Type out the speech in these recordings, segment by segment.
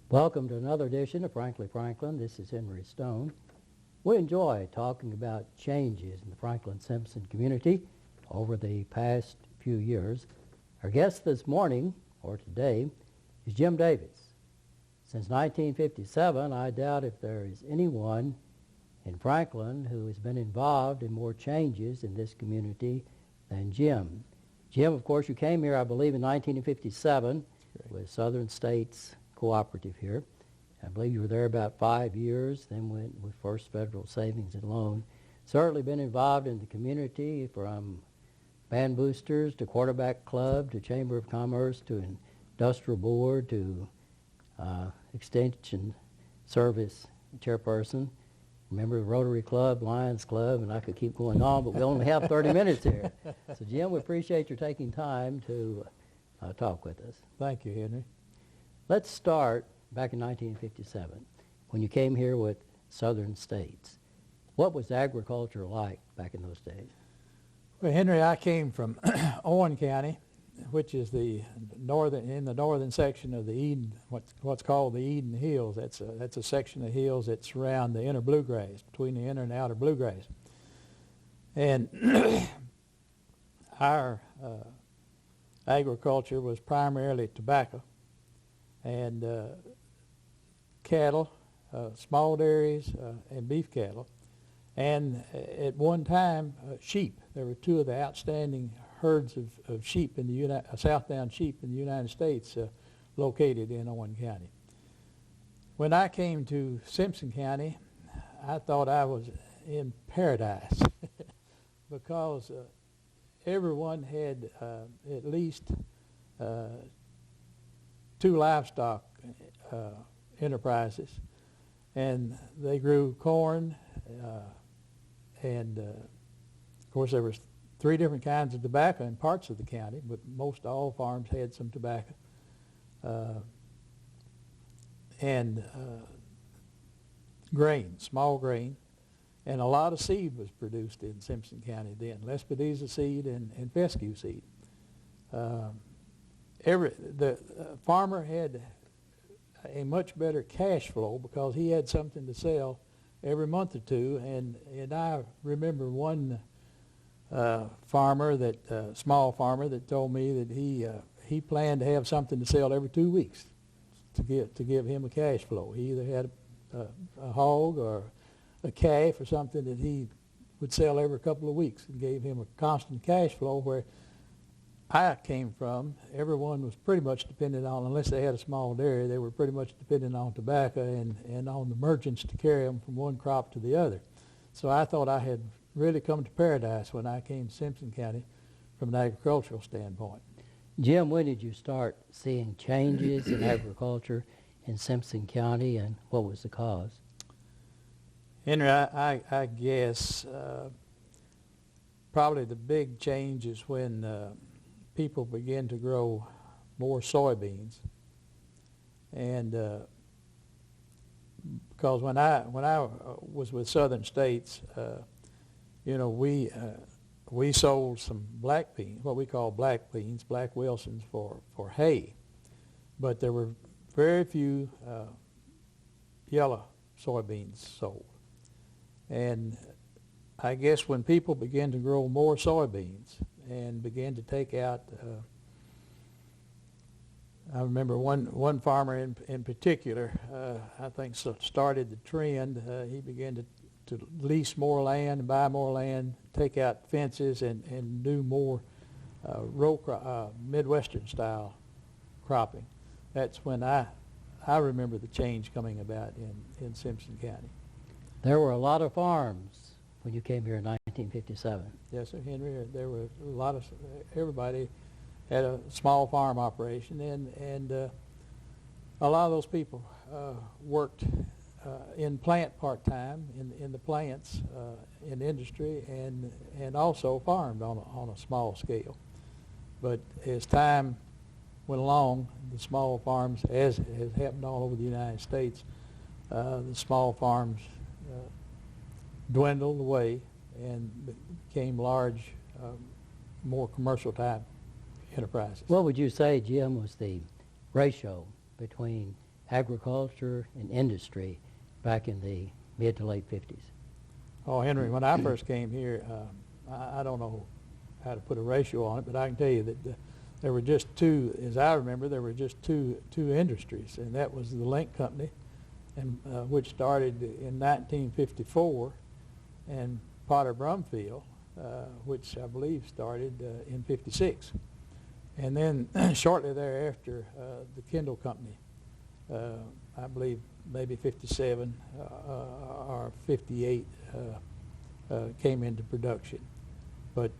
Welcome to another edition of Frankly Franklin. This is Henry Stone. We enjoy talking about changes in the Franklin-Simpson community over the past few years. Our guest this morning, or today, is Jim Davis. Since 1957, I doubt if there is anyone in Franklin who has been involved in more changes in this community than Jim. Jim, of course, you came here, I believe, in 1957 with Southern States Cooperative here. I believe you were there about 5 years, then went with First Federal Savings and Loan. Certainly been involved in the community from band boosters to quarterback club to Chamber of Commerce to industrial board to extension service chairperson. Remember the Rotary Club, Lions Club, and I could keep going on, but we only have 30 minutes here. So Jim, we appreciate your taking time to talk with us. Thank you, Henry. Let's start back in 1957 when you came here with Southern States. What was agriculture like back in those days? Well, Henry, I came from Owen County, which is in the northern section of the Eden, what's called the Eden Hills. That's a section of hills that surround the inner bluegrass, between the inner and outer bluegrass. And our agriculture was primarily tobacco and cattle, small dairies, and beef cattle. And at one time, sheep. There were two of the outstanding herds of sheep in the Southdown sheep in the United States located in Owen County. When I came to Simpson County, I thought I was in paradise because everyone had at least two livestock enterprises, and they grew corn, and of course there was 3 different kinds of tobacco in parts of the county, but most all farms had some tobacco, and grain, small grain, and a lot of seed was produced in Simpson County then, Lespedeza seed and fescue seed. The farmer had a much better cash flow because he had something to sell every month or two, and I remember one small farmer that told me that he planned to have something to sell every 2 weeks to give him a cash flow. He either had a hog or a calf or something that he would sell every couple of weeks and gave him a constant cash flow. Where I came from, everyone was pretty much dependent on, unless they had a small dairy, they were pretty much dependent on tobacco and on the merchants to carry them from one crop to the other. So I thought I had really come to paradise when I came to Simpson County from an agricultural standpoint. Jim, when did you start seeing changes in agriculture in Simpson County, and what was the cause? Henry, I guess probably the big change is when people began to grow more soybeans, and because when I was with Southern States, we sold some black beans, what we call black beans, black Wilsons, for hay, but there were very few yellow soybeans sold. And I guess when people began to grow more soybeans and began to take out, I remember one farmer in particular, I think started the trend. He began to lease more land and buy more land, take out fences, and do more Midwestern style cropping. That's when I remember the change coming about in Simpson County. There were a lot of farms when you came here in 1957. Yes, sir, Henry. There were a lot of, everybody had a small farm operation, and a lot of those people worked in plant part-time, in the plants, in industry, and also farmed on a small scale. But as time went along, the small farms, as has happened all over the United States, the small farms dwindled away and became large, more commercial type enterprises. What would you say, Jim, was the ratio between agriculture and industry back in the mid to late 50s? Oh, Henry, when I first came here, I don't know how to put a ratio on it, but I can tell you that there were just two, as I remember, there were just two industries, and that was the Link Company, and which started in 1954, and Potter Brumfield, which I believe started in 56. And then shortly thereafter, the Kendall Company, I believe maybe 57 or 58, came into production. But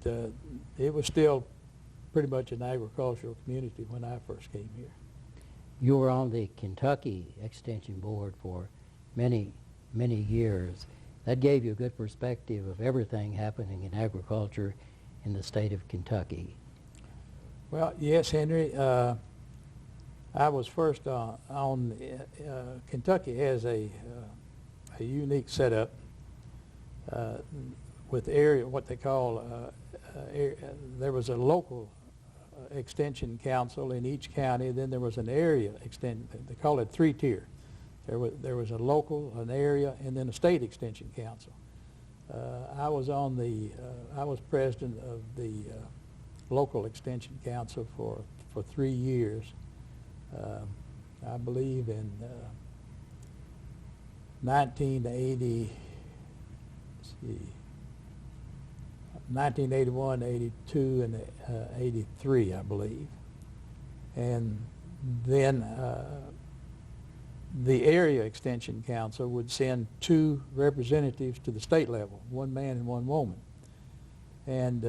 it was still pretty much an agricultural community when I first came here. You were on the Kentucky Extension Board for many, many years. That gave you a good perspective of everything happening in agriculture in the state of Kentucky. Well, yes, Henry. I was first on. Kentucky has a unique setup with area, what they call. There was a local extension council in each county. Then there was an area extension. They call it three-tier. There was a local, an area, and then a state extension council. I was on the. I was president of the local extension council for 3 years. I believe in 1980. Let's see. 1981, 82, and 83, I believe. And then the area extension council would send 2 representatives to the state level, 1 man and 1 woman. And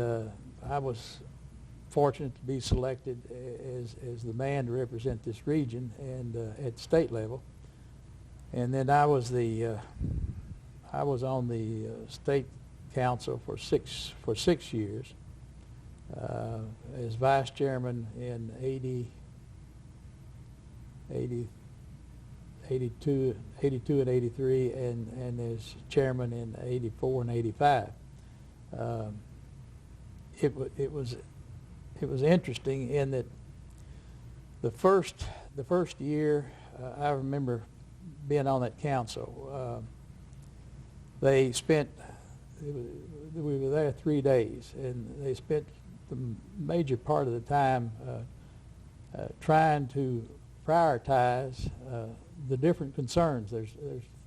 I was fortunate to be selected as the man to represent this region and at state level. And then I was on the state council for six years as vice chairman in 82 and 83, and as chairman in 84 and 85. It was interesting in that the first year I remember being on that council. We were there 3 days, and they spent the major part of the time trying to prioritize the different concerns. There's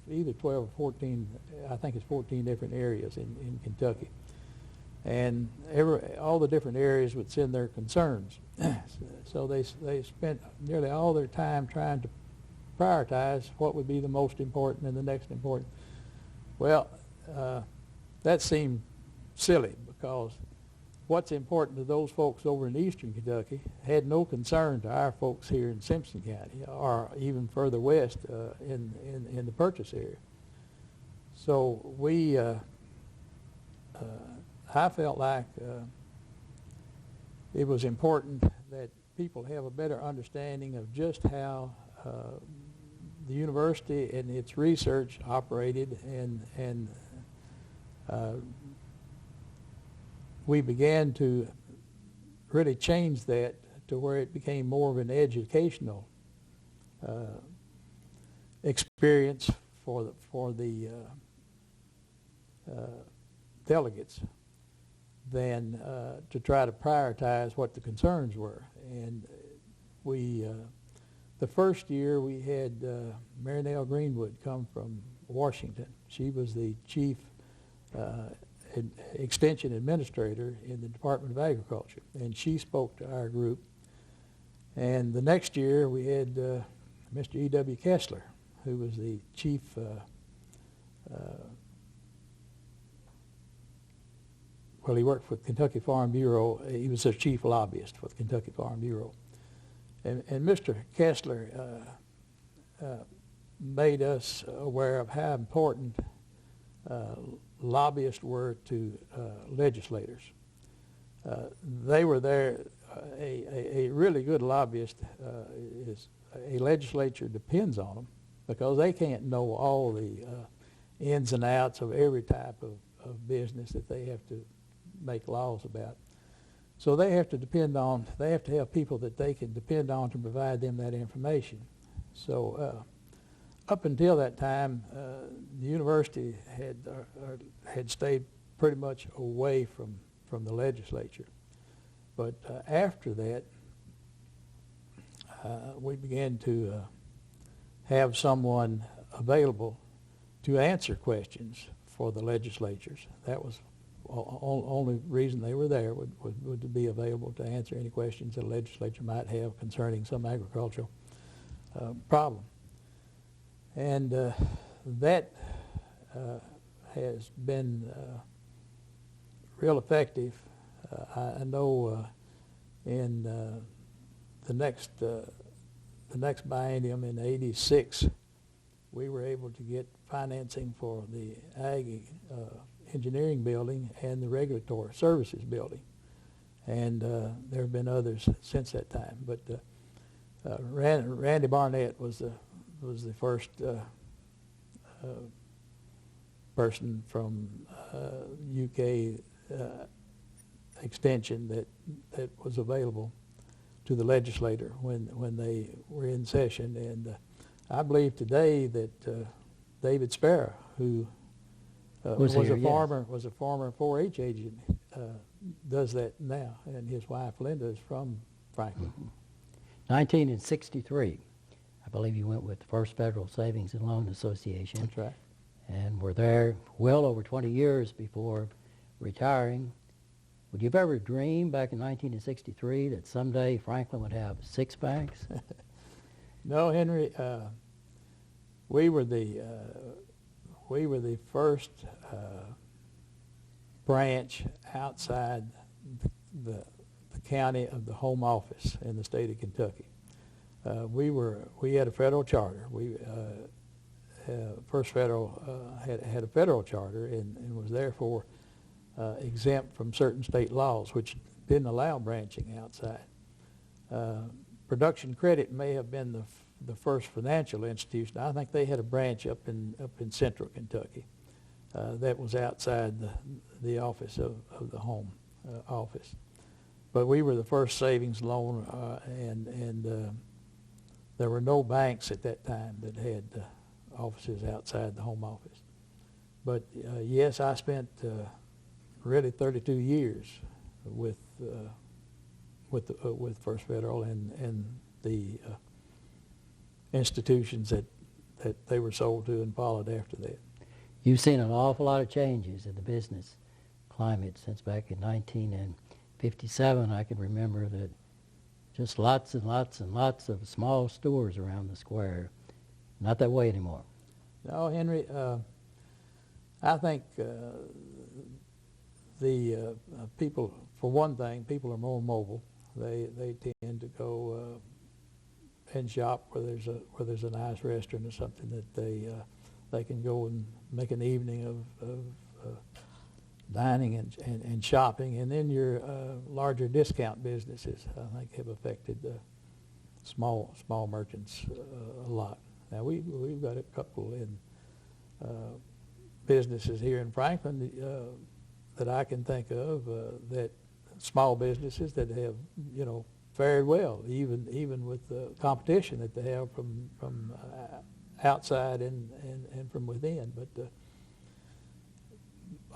either 12 or 14, I think it's 14 different areas in Kentucky. And all the different areas would send their concerns. So they spent nearly all their time trying to prioritize what would be the most important and the next important. Well, that seemed silly, because what's important to those folks over in eastern Kentucky had no concern to our folks here in Simpson County or even further west in the Purchase area. So I felt like it was important that people have a better understanding of just how the university and its research operated, and we began to really change that to where it became more of an educational experience for the delegates than to try to prioritize what the concerns were. And the first year we had Marinelle Greenwood come from Washington. She was the chief extension administrator in the Department of Agriculture, and she spoke to our group. And the next year we had Mr. E.W. Kessler, who was the chief well, he worked for the Kentucky Farm Bureau. He was their chief lobbyist for the Kentucky Farm Bureau. And Mr. Kessler made us aware of how important lobbyists were to legislators. They were there. A really good lobbyist a legislature depends on them, because they can't know all the ins and outs of every type of business that they have to make laws about. So they have to have people that they can depend on to provide them that information. So up until that time, the university had stayed pretty much away from the legislature. But after that, we began to have someone available to answer questions for the legislatures. That was only reason they were there would to be available to answer any questions that the legislature might have concerning some agricultural problem. And that has been real effective. I know in the next biennium in '86, we were able to get financing for the Ag Engineering building and the Regulatory Services building, and there have been others since that time. But Randy Barnett was the first person from UK extension that was available to the legislator when they were in session. And I believe today that David Sparrow, who was a former 4-H agent, does that now, and his wife Linda is from Franklin. 1963, I believe you went with the First Federal Savings and Loan Association. That's right. And were there well over 20 years before retiring. Would you have ever dreamed back in 1963 that someday Franklin would have 6 banks? No, Henry. We were the first branch outside the county of the home office in the state of Kentucky. We had a federal charter. First Federal had a federal charter and was therefore exempt from certain state laws, which didn't allow branching outside. Production Credit may have been the first financial institution. I think they had a branch up in central Kentucky that was outside the office of the home office. But we were the first savings loan, and there were no banks at that time that had offices outside the home office. But yes, I spent really 32 years with First Federal and the institutions that they were sold to and followed after that. You've seen an awful lot of changes in the business climate since back in 1957. I can remember that just lots and lots and lots of small stores around the square. Not that way anymore. No, Henry, I think the people, for one thing, people are more mobile. They tend to go and shop where there's a nice restaurant or something that they can go and make an evening of dining and shopping. And then your larger discount businesses, I think, have affected small merchants a lot. Now we've got a couple in businesses here in Franklin that I can think of, that small businesses that have fared well, even with the competition that they have from outside and from within. But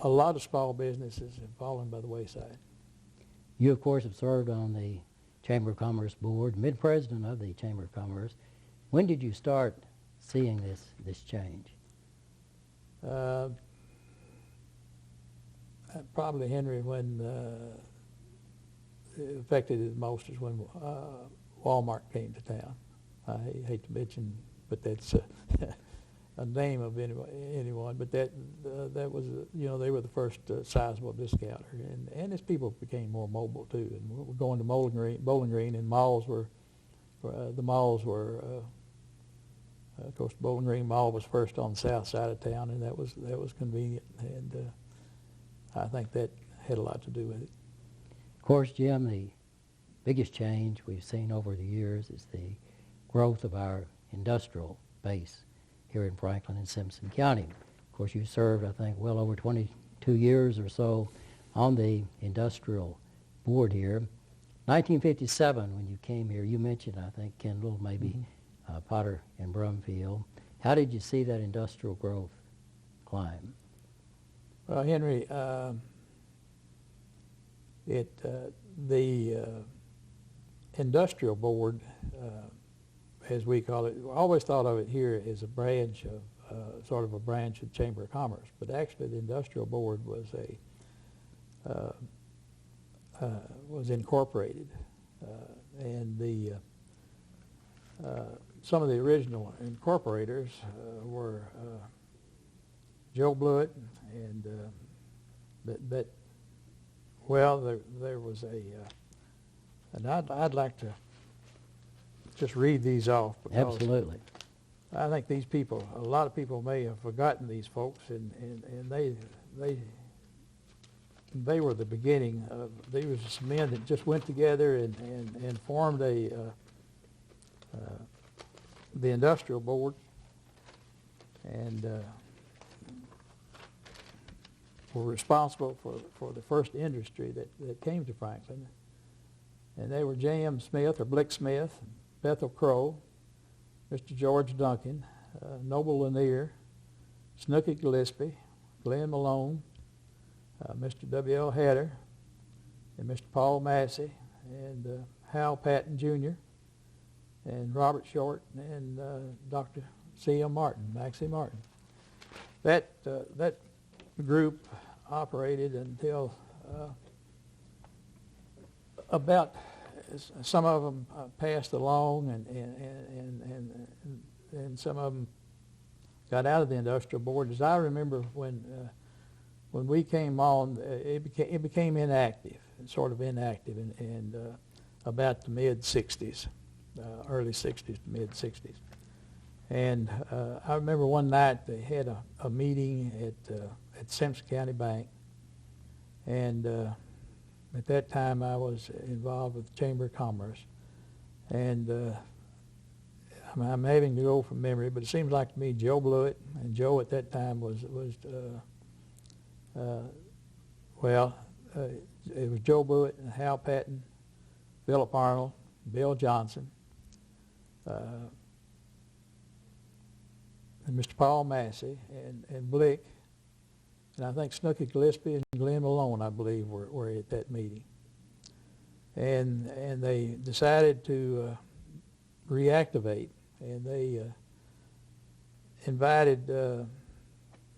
a lot of small businesses have fallen by the wayside. You, of course, have served on the Chamber of Commerce board, mid-president of the Chamber of Commerce. When did you start seeing this change? Probably, Henry, when it affected it most is when Walmart came to town. I hate to mention, but that's a name of anyone. But that was, they were the first sizable discounter, and as people became more mobile too, and we're going to Bowling Green, and malls were, of course, Bowling Green Mall was first on the south side of town, and that was convenient, and I think that had a lot to do with it. Of course, Jim, the biggest change we've seen over the years is the growth of our industrial base here in Franklin and Simpson County. Of course, you served, I think, well over 22 years or so on the industrial board here. 1957, when you came here, you mentioned, I think, Kendall, maybe Potter and Brumfield. How did you see that industrial growth climb? Well, Henry, the industrial board, as we call it, I always thought of it here as a branch of, sort of a branch of Chamber of Commerce, but actually the industrial board was incorporated, and the some of the original incorporators were Joe Blewett and there was and I'd like to just read these off because Absolutely. I think these people, a lot of people may have forgotten these folks, and they were the beginning of, they were some men that just went together and formed the industrial board, and were responsible for the first industry that came to Franklin. And they were J.M. Smith, or Blick Smith, Bethel Crow, Mr. George Duncan, Noble Lanier, Snooky Gillespie, Glenn Malone, Mr. W.L. Hatter, and Mr. Paul Massey, and Hal Patton Jr., and Robert Short, and Dr. C.M. Martin, Maxie Martin. That group operated until about, some of them passed along, and some of them got out of the industrial board. As I remember, when we came on, it became inactive, sort of inactive, and about the mid-'60s, early '60s to mid-'60s. And I remember one night they had a meeting at Simpson County Bank, and at that time I was involved with the Chamber of Commerce, and I'm having to go from memory, but it seems like to me Joe Blewett, and Joe at that time it was Joe Blewett and Hal Patton, Philip Arnold, Bill Johnson, and Mr. Paul Massey, and Blick, and I think Snooky Gillespie and Glenn Malone, I believe, were at that meeting. And they decided to reactivate, and they invited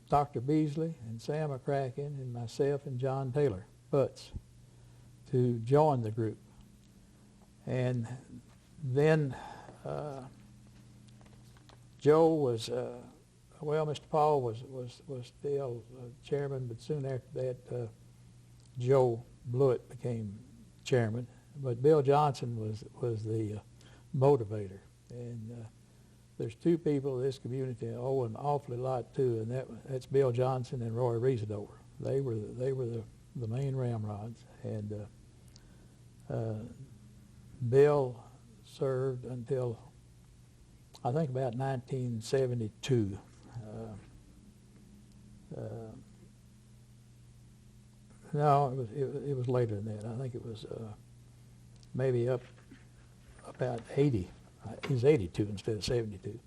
Dr. Beasley and Sam McCracken and myself and John Taylor Butts to join the group. And then Joe was, Mr. Paul was still chairman, but soon after that, Joe Blewett became chairman. But Bill Johnson was the motivator. And there's two people in this community that owe an awfully lot to, and that's Bill Johnson and Roy Riesedover. They were the main ramrods, and Bill served until I think about 1972. No, it was later than that. I think it was maybe up about 80. He was 82 instead of 72.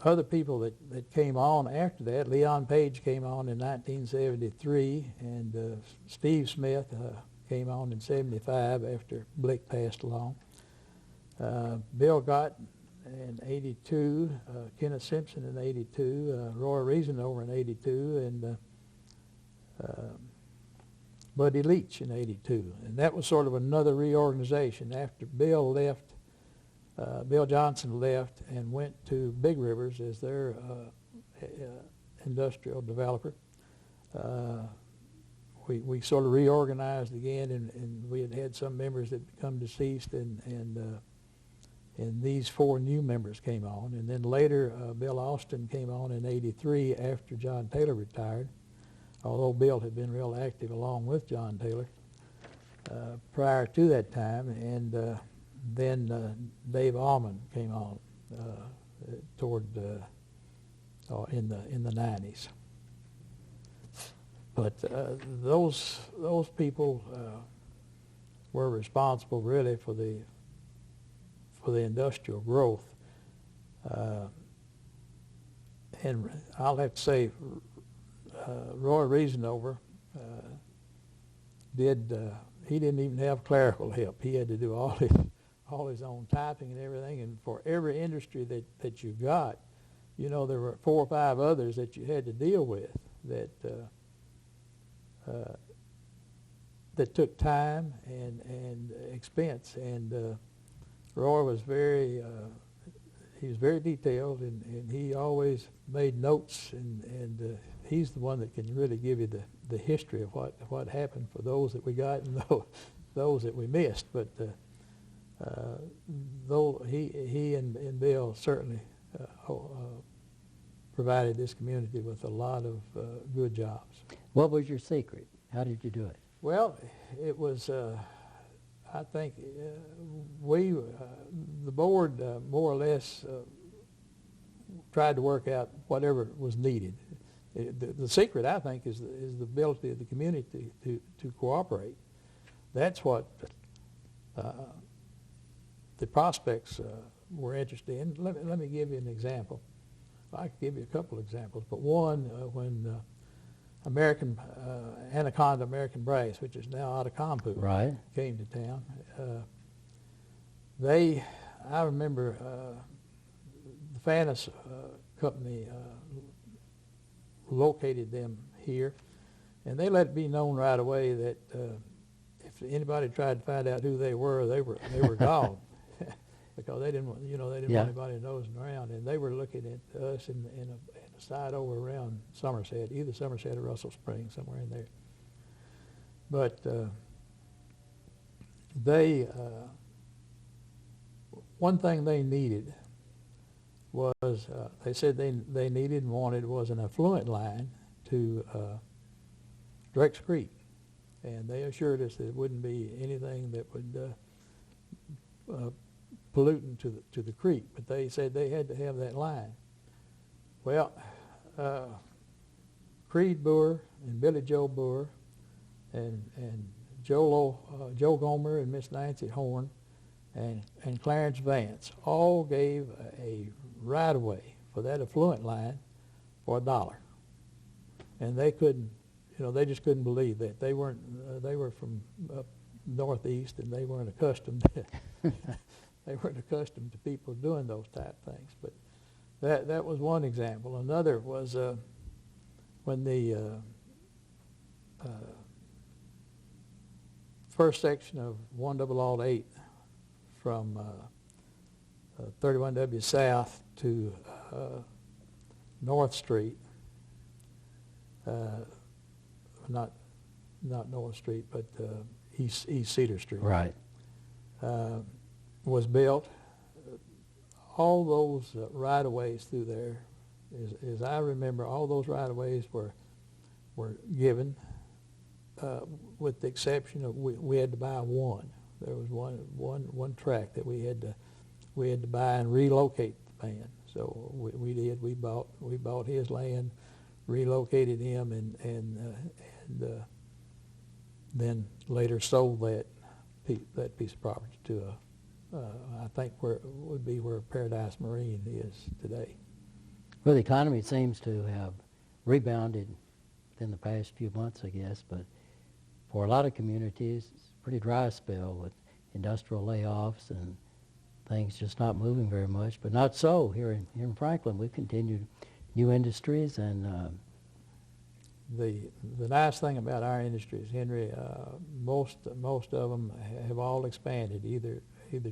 Other people that came on after that, Leon Page came on in 1973, and Steve Smith came on in 75 after Blick passed along. Bill Gott in 82, Kenneth Simpson in 82, Roy Riesedover in 82, and Buddy Leach in 82. And that was sort of another reorganization. After Bill left, Bill Johnson left and went to Big Rivers as their industrial developer. We sort of reorganized again, and we had some members that become deceased, and these four new members came on. And then later, Bill Austin came on in 83 after John Taylor retired, although Bill had been real active along with John Taylor prior to that time. And then Dave Allman came on toward in the 90s. But those people were responsible really for with the industrial growth. And I'll have to say, Roy Reasonover he didn't even have clerical help. He had to do all his own typing and everything. And for every industry that you got, you know, there were 4 or 5 others that you had to deal with that that took time and expense. And Roy was he was very detailed, and he always made notes, and he's the one that can really give you the history of what happened for those that we got and those that we missed. But though he and Bill certainly provided this community with a lot of good jobs. What was your secret? How did you do it? Well, it was, I think, the board more or less tried to work out whatever was needed. The secret, I think, is the ability of the community to cooperate. That's what the prospects were interested in. Let me give you an example. I could give you a couple examples, but one, when Anaconda American Brass, which is now out of Compu, Right. came to town, I remember the Fanis company located them here, and they let it be known right away that if anybody tried to find out who they were dogged. Because they didn't want anybody nosing around, and they were looking at us in a side over around Somerset, either Somerset or Russell Springs, somewhere in there. But one thing they needed was, they said they needed and wanted was an affluent line to Drex Creek, and they assured us that it wouldn't be anything that would pollutant to the creek, but they said they had to have that line. Well, Creed Boer and Billy Joe Boer and Joe Gomer and Miss Nancy Horn and Clarence Vance all gave a right-of-way for that affluent line for $1. And they couldn't, they just couldn't believe that. They were from up northeast, and they weren't accustomed to they weren't accustomed to people doing those type things. But that was one example. Another was when the first section of 1/8 from 31W South to North Street, not North Street, but East Cedar Street. Right. Was built. All those right-of-ways through there, as I remember, all those right-of-ways were given, with the exception of we had to buy one. There was one tract that we had to buy and relocate the man. So we did. We bought his land, relocated him, and then later sold that piece of property to I think would be where Paradise Marine is today. Well, the economy seems to have rebounded within the past few months, I guess, but for a lot of communities, it's a pretty dry spell with industrial layoffs and things just not moving very much. But not so here in Franklin. We've continued new industries, and the nice thing about our industries, Henry, most of them have all expanded either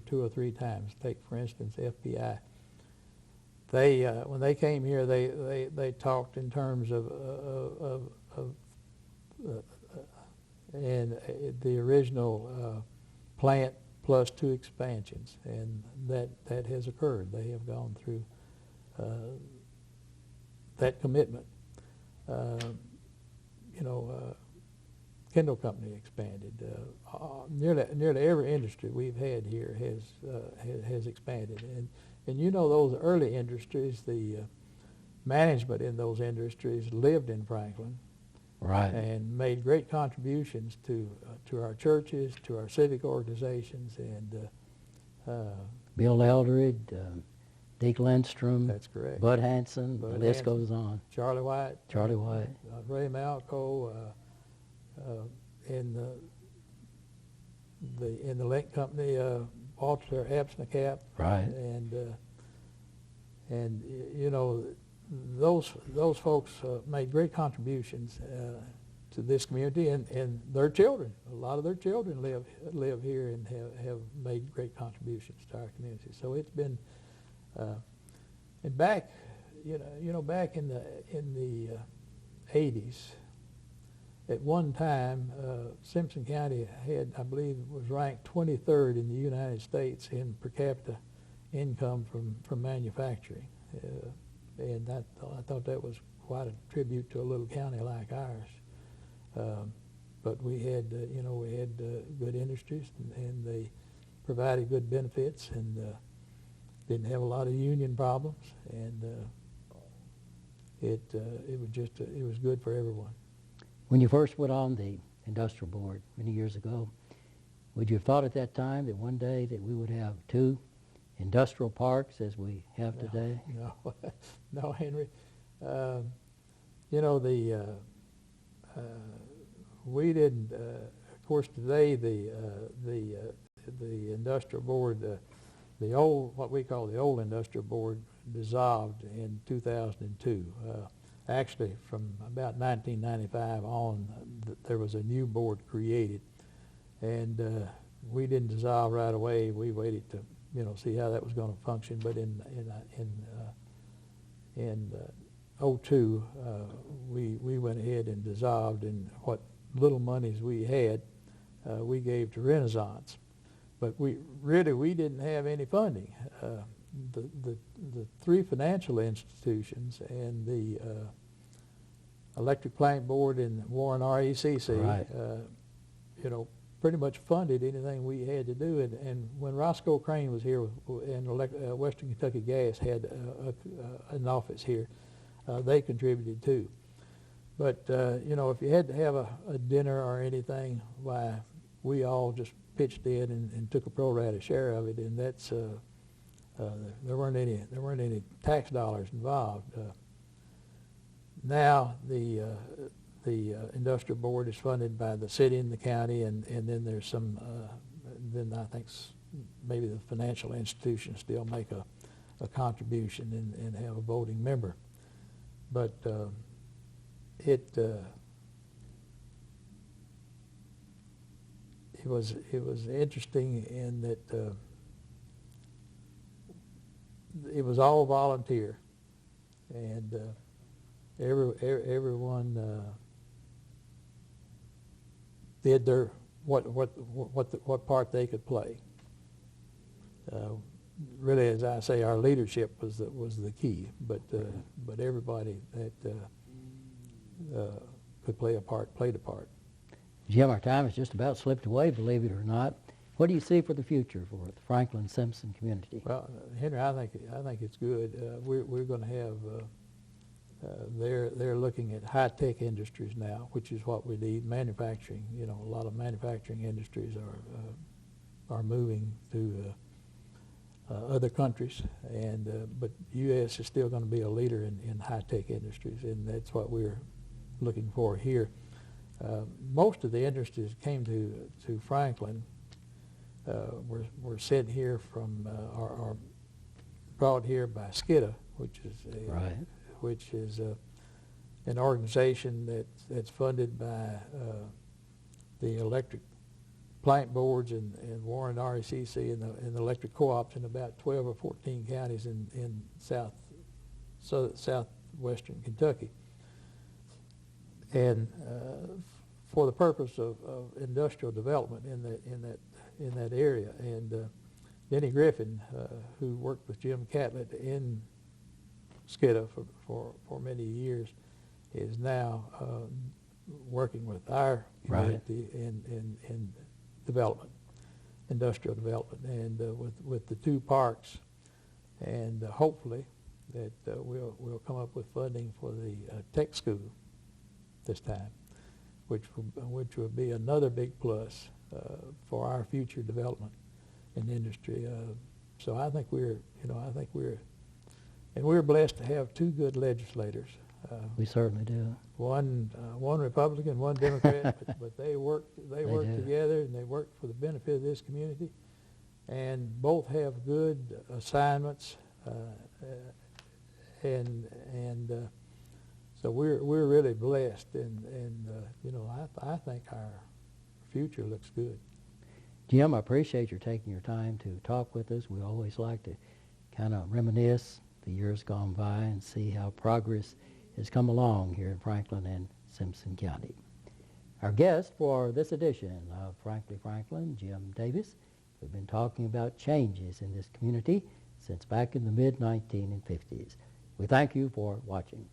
2 or 3 times. Take, for instance, FBI. They when they came here, they talked in terms of and the original plant plus 2 expansions, and that has occurred. They have gone through that commitment. Kendall Company expanded. Nearly every industry we've had here has expanded, and those early industries, the management in those industries lived in Franklin, right, and made great contributions to our churches, to our civic organizations, and Bill Eldred, Deke Lindstrom, That's correct. Bud Hanson, the Bud list Hanson, goes on. Charlie White. Charlie White. Ray Malco, in the Link Company, Walter Absnacap. Right. And you know, those folks made great contributions to this community, and their children. A lot of their children live here and have made great contributions to our community. So it's been, and back, back in the 80s, at one time, Simpson County had, I believe, was ranked 23rd in the United States in per capita income from manufacturing, and I thought that was quite a tribute to a little county like ours. But we had, good industries, and they provided good benefits, and didn't have a lot of union problems, and it was good for everyone. When you first went on the industrial board many years ago, would you have thought at that time that one day that we would have 2 industrial parks as we have today? No, no, Henry. We didn't. Of course, today the industrial board, what we call the old industrial board, dissolved in 2002. Actually, from about 1995 on, there was a new board created, and we didn't dissolve right away. We waited to, see how that was going to function. But in 2002, we went ahead and dissolved, and what little monies we had, we gave to Renaissance. But we didn't have any funding. The 3 financial institutions and the Electric Plant Board and Warren RECC, right. Pretty much funded anything we had to do. And when Roscoe Crane was here and Western Kentucky Gas had an office here, they contributed too. But if you had to have a dinner or anything, why, we all just pitched in and took a pro rata share of it, and that's there weren't any tax dollars involved. Now the industrial board is funded by the city and the county, and then there's some. Then I think maybe the financial institutions still make a contribution and have a voting member, but it was interesting in that it was all volunteer, and everyone did their what part they could play. Really, as I say, our leadership was the key, but everybody that could play a part played a part. Jim, our time has just about slipped away, believe it or not. What do you see for the future for the Franklin Simpson community? Well, Henry, I think it's good. We're going to have. They're looking at high-tech industries now, which is what we need. Manufacturing, a lot of manufacturing industries are moving to other countries, and but U.S. is still going to be a leader in high-tech industries, and that's what we're looking for here. Most of the industries came to Franklin. Were sent here from are brought here by SCIDA, which is an organization that's funded by the electric plant boards and Warren RECC and the electric co-ops in about 12 or 14 counties in southwestern Kentucky, and for the purpose of industrial development in that area. And Denny Griffin, who worked with Jim Catlett in SCIDA for many years, is now working with our community in development, industrial development, and with the 2 parks, and hopefully that we'll come up with funding for the tech school this time, which will be another big plus for our future development in industry. So I think we're blessed to have two good legislators. We certainly do. One Republican, one Democrat, but they work do. together, and they work for the benefit of this community, and both have good assignments, so we're really blessed, and I think our future looks good. Jim, I appreciate your taking your time to talk with us. We always like to kind of reminisce the years gone by and see how progress has come along here in Franklin and Simpson County. Our guest for this edition of Frankly Franklin, Jim Davis. We've been talking about changes in this community since back in the mid-1950s. We thank you for watching.